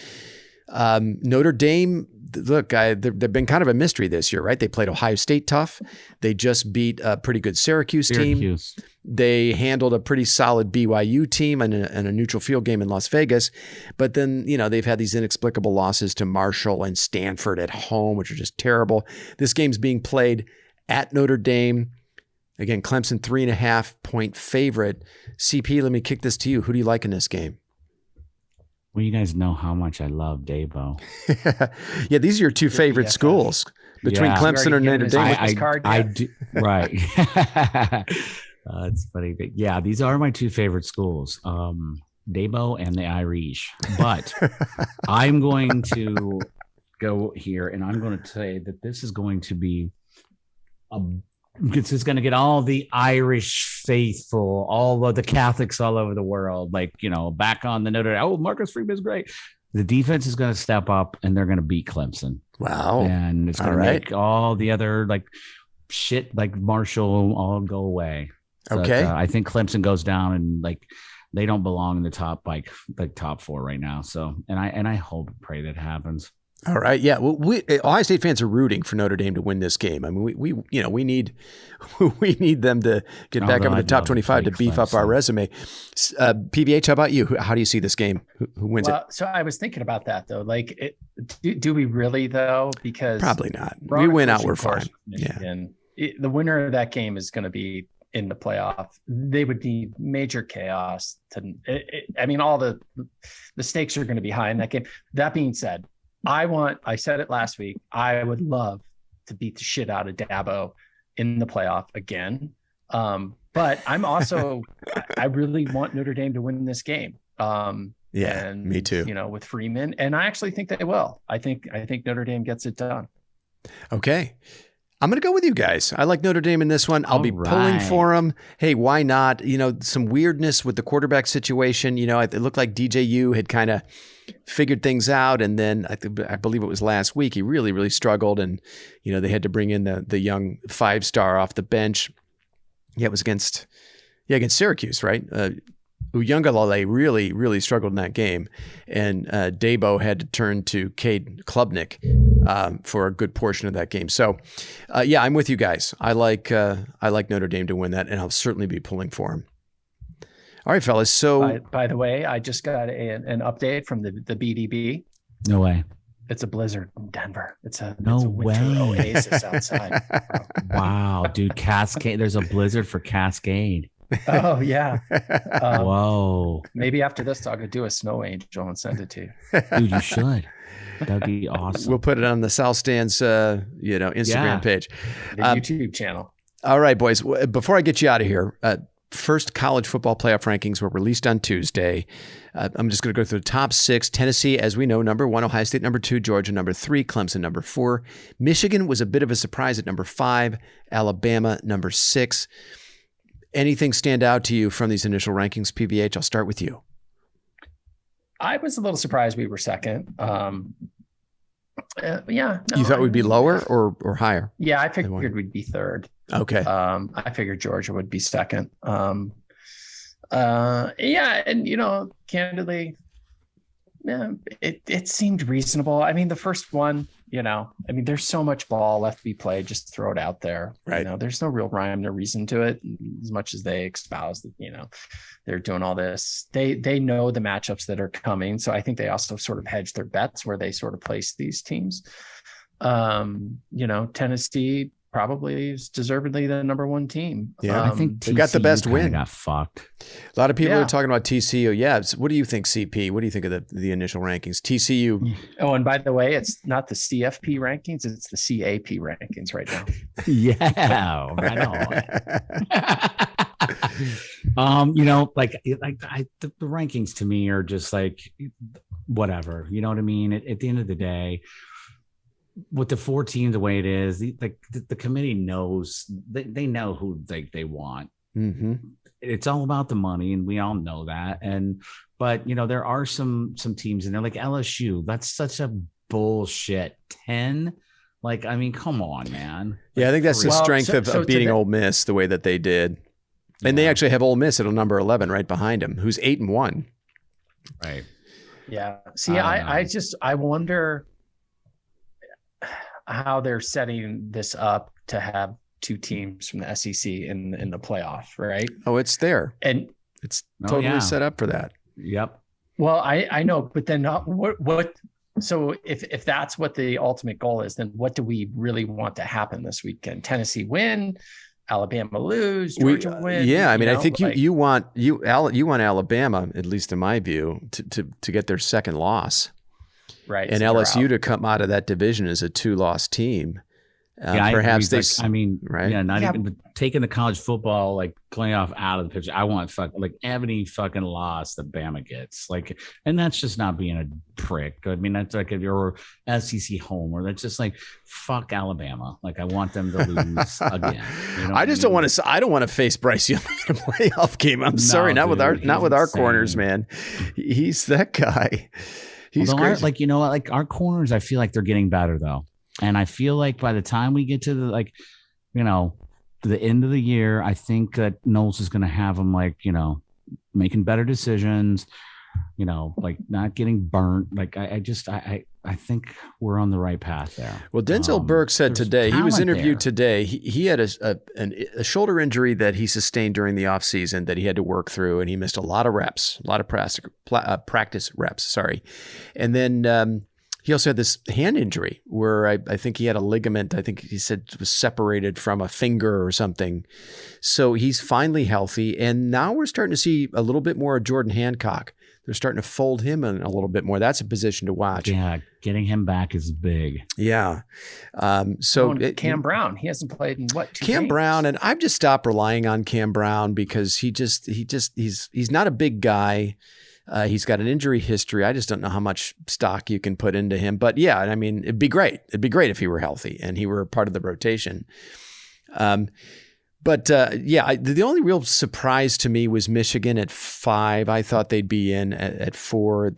Notre Dame, look, they've been kind of a mystery this year, right? They played Ohio State tough. They just beat a pretty good Syracuse team. They handled a pretty solid BYU team in a neutral field game in Las Vegas. But then, they've had these inexplicable losses to Marshall and Stanford at home, which are just terrible. This game's being played at Notre Dame. Again, Clemson 3.5-point favorite. CP, let me kick this to you. Who do you like in this game? Well, you guys know how much I love Dabo. Yeah, these are your two favorite schools between Clemson and Notre Dame. I do, right. It's funny, but yeah, these are my two favorite schools, Dabo and the Irish. But I'm going to go here, and I'm going to say that this is going to be it's going to get all the Irish faithful, all of the Catholics all over the world, back on the Notre Dame. Oh, Marcus Freeman's great. The defense is going to step up, and they're going to beat Clemson. Wow. And it's going to make all the other shit like Marshall all go away. So okay. I think Clemson goes down, and they don't belong in the top top 4 right now. So, and I hope and pray that happens. All right. Yeah. Well, Ohio State fans are rooting for Notre Dame to win this game. I mean, we need them to get back up in the top 25 to beef up our resume. PVH, how about you? How do you see this game? Who wins it? So I was thinking about that though. Do we really though? Because probably not. We win out, we're fine. Michigan, the winner of that game is going to be in the playoff. They would need major chaos all the stakes are going to be high in that game. That being said, I said it last week, I would love to beat the shit out of Dabo in the playoff again. But I'm also, I really want Notre Dame to win this game. Me too. With Freeman. And I actually think they will. I think Notre Dame gets it done. Okay. I'm going to go with you guys. I like Notre Dame in this one. I'll be pulling for them. Hey, why not? Some weirdness with the quarterback situation. It looked like DJU had kind of figured things out. And then I believe it was last week, he really, really struggled. And, they had to bring in the young 5-star off the bench. Yeah, it was against Syracuse, right? Uiagalelei really, really struggled in that game. And Dabo had to turn to Cade Klubnik for a good portion of that game. So, I'm with you guys. I like Notre Dame to win that, and I'll certainly be pulling for him. All right, fellas. So, by the way, I just got an update from the BDB. No way. It's a blizzard in Denver. It's a way oasis outside. Wow, dude! Cascade. There's a blizzard for Cascade. Oh yeah. Whoa. Maybe after this, I'm gonna do a snow angel and send it to you. Dude, you should. That'd be awesome. We'll put it on the South Stands, Instagram page, the YouTube channel. All right, boys. Before I get you out of here, first college football playoff rankings were released on Tuesday. I'm just going to go through the top 6. Tennessee, as we know, number 1. Ohio State, number 2. Georgia, number 3. Clemson, number 4. Michigan was a bit of a surprise at number 5. Alabama, number 6. Anything stand out to you from these initial rankings, PVH? I'll start with you. I was a little surprised we were second. You thought we'd be lower or higher? Yeah, I figured we'd be third. Okay. I figured Georgia would be second. Candidly, it seemed reasonable. I mean, the first one, there's so much ball left to be played. Just throw it out there. Right. There's no real rhyme, no reason to it. As much as they espouse that, they're doing all this. They know the matchups that are coming. So I think they also sort of hedge their bets where they sort of place these teams. Tennessee, probably is deservedly the number one team. Yeah, I think they got the best win. Got fucked. A lot of people are talking about TCU. Yeah, what do you think, CP? What do you think of the initial rankings? TCU. Oh, and by the way, it's not the CFP rankings; it's the CAP rankings right now. Yeah, I know. The rankings to me are just like whatever. You know what I mean? At the end of the day, with the 4 teams the way it is, the committee knows they know who they want. Mm-hmm. It's all about the money, and we all know that. But there are some teams in there like LSU. That's such a bullshit 10. Like, I mean, come on, man. Yeah, I think that's the strength of beating Ole Miss the way that they did. And they actually have Ole Miss at number 11 right behind him, who's 8-1. Right. Yeah. See, I wonder how they're setting this up to have 2 teams from the SEC in the playoff, right? Oh, it's there. And it's totally set up for that. Yep. Well, I know, but then what so if that's what the ultimate goal is, then what do we really want to happen this weekend? Tennessee win, Alabama lose, Georgia win. Yeah, I mean, I think you want Alabama, at least in my view, to get their second loss. Right. And so LSU to come out of that division as a 2-loss team. Perhaps they. Like, I mean, right? Yeah, not even taking the college football playoff out of the picture. I want any fucking loss that Bama gets, and that's just not being a prick. I mean, that's like if you're SEC homer, that's just fuck Alabama. I want them to lose again. You know I just don't want to. I don't want to face Bryce Young in a playoff game. I'm sorry, not with our corners, man. He's that guy. He's crazy. Our corners, I feel like they're getting better though. And I feel like by the time we get to the end of the year, I think that Knowles is going to have them making better decisions, not getting burnt. I think we're on the right path there. Well, Denzel Burke said today, he was interviewed today. He had a shoulder injury that he sustained during the offseason that he had to work through, and he missed a lot of practice reps. Sorry. And then, he also had this hand injury where I think he had a ligament. I think he said it was separated from a finger or something. So he's finally healthy. And now we're starting to see a little bit more of Jordan Hancock. They're starting to fold him in a little bit more. That's a position to watch. Yeah, getting him back is big. Yeah. Cam Brown, he hasn't played in 2 Cam games? Brown, and I've just stopped relying on Cam Brown because he's not a big guy. He's got an injury history. I just don't know how much stock you can put into him. But yeah, I mean, it'd be great. It'd be great if he were healthy and he were a part of the rotation. The only real surprise to me was Michigan at 5. I thought they'd be in at 4.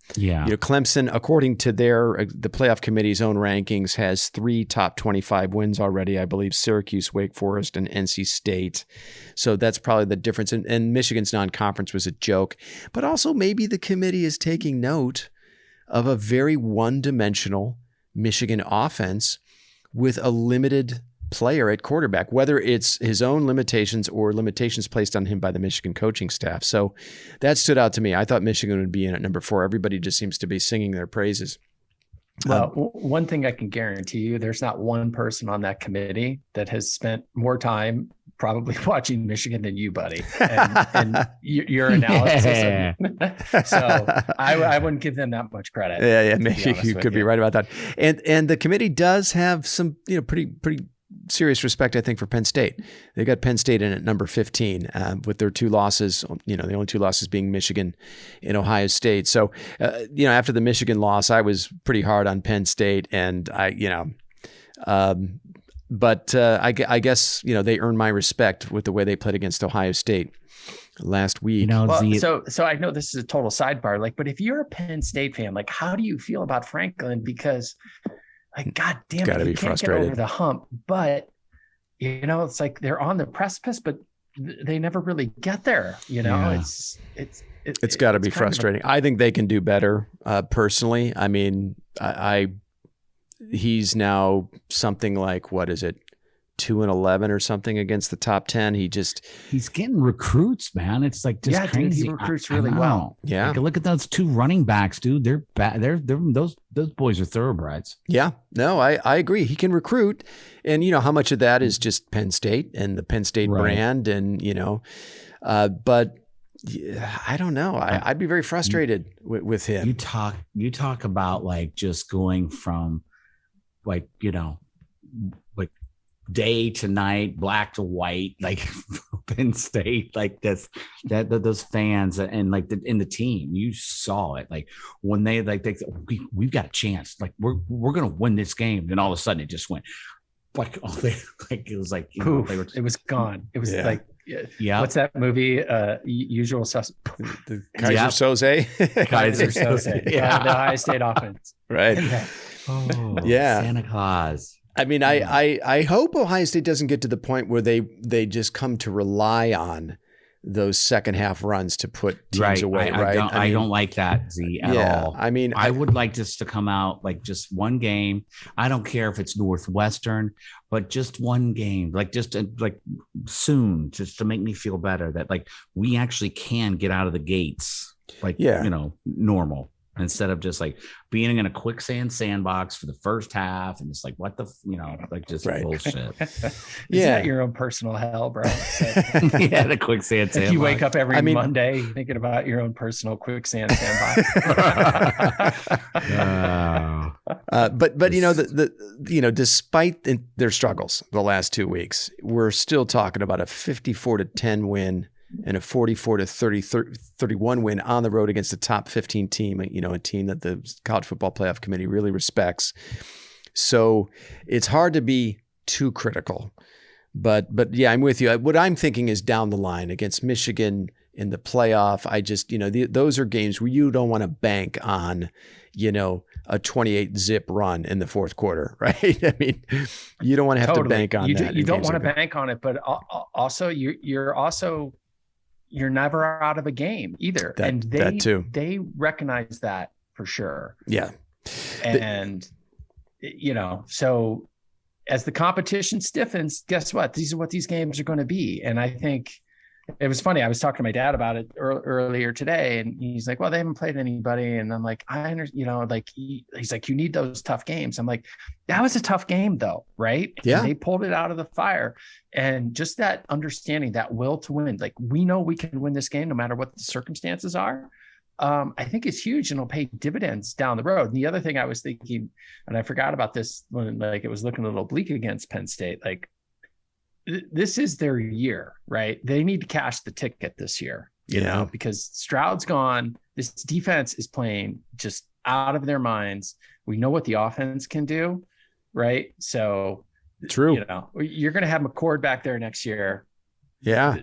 Clemson, according to the playoff committee's own rankings, has 3 top 25 wins already. I believe Syracuse, Wake Forest, and NC State. So that's probably the difference. And Michigan's non-conference was a joke. But also maybe the committee is taking note of a very one-dimensional Michigan offense with a limited player at quarterback, whether it's his own limitations or limitations placed on him by the Michigan coaching staff. So that stood out to me. I thought Michigan would be in at number 4. Everybody just seems to be singing their praises. Well, one thing I can guarantee you, there's not one person on that committee that has spent more time probably watching Michigan than you, buddy, and your analysis. So I wouldn't give them that much credit. Yeah, maybe you could be right about that. And the committee does have some, pretty serious respect, I think, for Penn State. They got Penn State in at number 15 with their 2 losses, the only 2 losses being Michigan and Ohio State. So, after the Michigan loss, I was pretty hard on Penn State, and I guess, they earned my respect with the way they played against Ohio State last week. So I know this is a total sidebar, but if you're a Penn State fan, how do you feel about Franklin? Because God damn it, you can't get over the hump. But, it's they're on the precipice, but they never really get there. It's got to be frustrating. I think they can do better, personally. I mean, he's now something like, what is it, 2-11 or something against the top 10. He's getting recruits, man. It's like just crazy. Dude, he recruits really well. Yeah. Like, look at those 2 running backs, dude. They're bad. Those boys are thoroughbreds. Yeah, no, I agree. He can recruit. And how much of that is just Penn State and the Penn State brand and, but I don't know. I'd be very frustrated with him. You talk about like just going from like, like day to night, black to white, like Penn State, like those fans and like in the team, you saw it. Like when they we've got a chance, like we're gonna win this game, and all of a sudden it just went like it was like it was gone. It was like what's that movie? Usual Suspects. The Kaiser Soze. Kaiser Soze. The Ohio State offense. Right. Santa Claus. I mean, I hope Ohio State doesn't get to the point where they just come to rely on those second half runs to put teams away. I don't like that, Z, at all. I mean, I would like this to come out like just one game. I don't care if it's Northwestern, but just one game, like just like soon, just to make me feel better that like we actually can get out of the gates, like normal. Instead of just like being in a quicksand sandbox for the first half and it's like, what the, like just bullshit. Is that your own personal hell, bro? The quicksand sandbox. You wake up every Monday thinking about your own personal quicksand sandbox. But despite their struggles the last 2 weeks, we're still talking about a 54-10 win and a 44-31 win on the road against a top 15 team, a team that the College Football Playoff Committee really respects. So it's hard to be too critical. But yeah, I'm with you. What I'm thinking is down the line against Michigan in the playoff. I just, those are games where you don't want to bank on, a 28-zip run in the fourth quarter, right? I mean, you don't want to have to bank on that. You don't want to bank on it, but also you're never out of a game either. And they recognize that for sure. Yeah. And, so as the competition stiffens, guess what? These are what these games are going to be. And I think it was funny. I was talking to my dad about it earlier today, and he's like, well, they haven't played anybody. And I'm like, I understand, he's like, you need those tough games. I'm like, that was a tough game though. Right. Yeah. And they pulled it out of the fire, and just that understanding, that will to win, like, we know we can win this game no matter what the circumstances are. I think it's huge, and it'll pay dividends down the road. And the other thing I was thinking, and I forgot about this when it was looking a little bleak against Penn State, this is their year, right? They need to cash the ticket this year, because Stroud's gone. This defense is playing just out of their minds. We know what the offense can do, right? So true. You're going to have McCord back there next year. Yeah.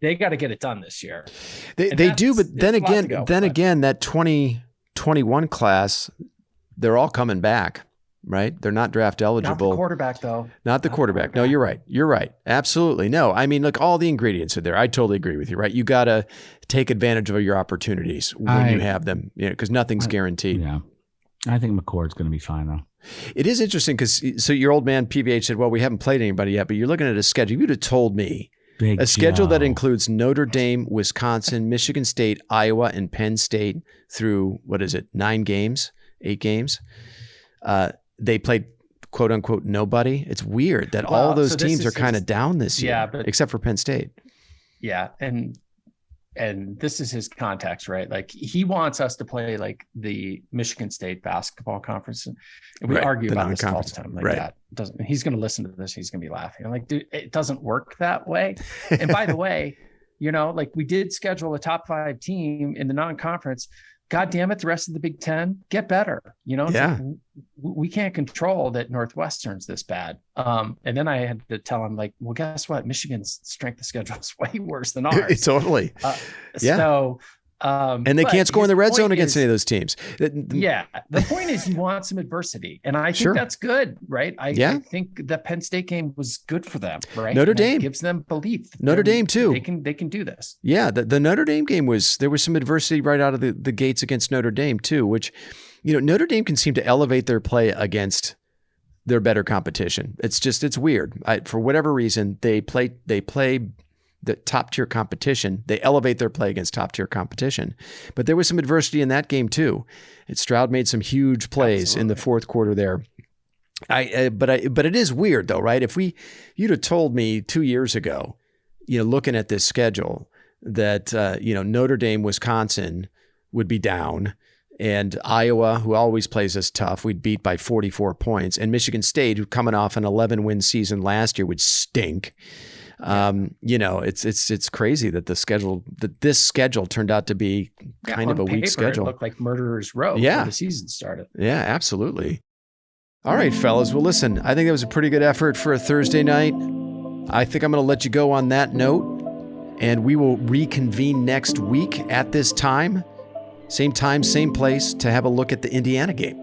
They got to get it done this year. They do, but then again, that 2021 class, they're all coming back. Right? They're not draft eligible. Not the quarterback, though. Not the quarterback. No, you're right. You're right. Absolutely. No, I mean, look, all the ingredients are there. I totally agree with you, right? You got to take advantage of your opportunities when you have them, because nothing's guaranteed. Yeah. I think McCord's going to be fine, though. It is interesting because your old man, PVH, said, well, we haven't played anybody yet, but you're looking at a schedule. You'd have told me a schedule that includes Notre Dame, Wisconsin, Michigan State, Iowa, and Penn State through, 8 games? They played quote unquote nobody. It's weird that all those teams are kind of down this year, except for Penn State. Yeah. And this is his context, right? Like, he wants us to play like the Michigan State basketball conference. And we argue about this all the time. Like that he's going to listen to this. He's going to be laughing. I'm like, dude, it doesn't work that way. And by the way, we did schedule a top 5 team in the non-conference. God damn it, the rest of the Big Ten, get better. Like, we can't control that Northwestern's this bad. And then I had to tell him, like, well, guess what? Michigan's strength of schedule is way worse than ours. Totally. So, and they can't score in the red zone against any of those teams. The point is, you want some adversity, and I think that's good, right? I think the Penn State game was good for them, right? Notre Dame gives them belief. Notre Dame too. They can do this. Yeah, the Notre Dame game there was some adversity right out of the gates against Notre Dame too, which Notre Dame can seem to elevate their play against they're better competition. It's weird. For whatever reason, they play the top tier competition. They elevate their play against top tier competition. But there was some adversity in that game too. Stroud made some huge plays in the fourth quarter there. But it is weird though, right? If you'd have told me 2 years ago, looking at this schedule, that Notre Dame, Wisconsin would be down, and Iowa, who always plays us tough, we'd beat by 44 points, and Michigan State, who coming off an 11-win season last year, would stink. It's crazy that this schedule turned out to be kind of a weak schedule. It looked like murderer's row before the season started. Yeah, absolutely. All right, fellas. Well, listen, I think that was a pretty good effort for a Thursday night. I think I'm going to let you go on that note, and we will reconvene next week at this time, same place, to have a look at the Indiana game.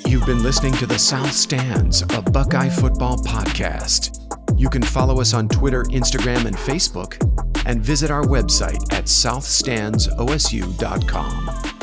You've been listening to the South Stands, a Buckeye football podcast. You can follow us on Twitter, Instagram, and Facebook, and visit our website at southstandsosu.com.